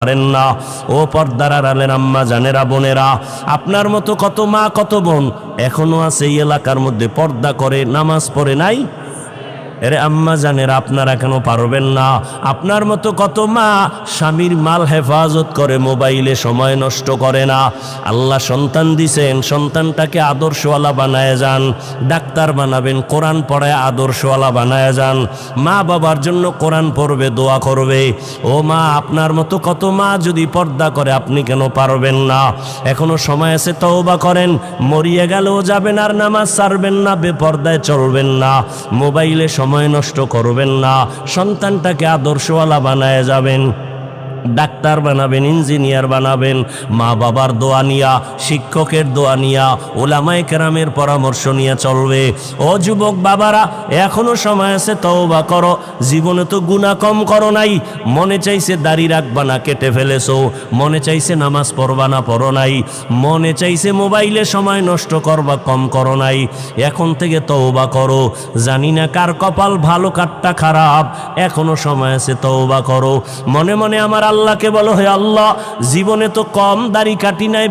পারেন না। ও পর্দার আড়ালের আম্মা জানেরা, বোনেরা, আপনার মতো কত মা কত বোন এখনো আছে এই এলাকার মধ্যে পর্দা করে নামাজ পড়ে নাই। এরে আম্মা জানেরা, আপনারা কেন পারবেন না? আপনার মতো কত মা স্বামীর মাল হেফাজত করে, মোবাইলে সময় নষ্ট করে না। আল্লাহ সন্তান দিছেন, সন্তানটাকে আদর্শওয়ালা বানায় যান, ডাক্তার বানাবেন, কোরআন পড়ায় আদর্শওয়ালা বানায় যান। মা বাবার জন্য কোরআন পড়বে, দোয়া করবে। ও মা, আপনার মতো কত মা যদি পর্দা করে, আপনি কেন পারবেন না? এখনো সময় আছে, তওবা করেন। মরিয়ে গেলেও যাবেন আর নামাজ ছাড়বেন না, বেপর্দায় চলবেন না, মোবাইলে সময় নষ্ট করবেন না, সন্তানটাকে আদর্শওয়ালা বানায় যাবেন, ডাক্তার বানাবেন, ইঞ্জিনিয়ার বানাবেন। মা বাবার দোয়া নিয়া, শিক্ষকের দোয়া নিয়া, ওলামায়ে কেরামের পরামর্শ নিয়ে চলবে। ও যুবক বাবারা, এখনো সময় আছে, তওবা করো। জীবনে তো গুনাহ কম করো নাই। মনে চাইছে দাড়ি রাখবা না, কেটে ফেলেছো। মনে চাইছে নামাজ পড়বা না, পড়ো নাই। মনে চাইছে মোবাইলে সময় নষ্ট করবা, কম করো নাই। এখন থেকে তওবা করো। জানি না কার কপাল ভালো কারটা খারাপ, এখনো সময় আছে, তওবা করো। মনে মনে আমার আল্লাহকে বলো, হে আল্লাহ, জীবনে তো কম দাড়ি কাটি নাই,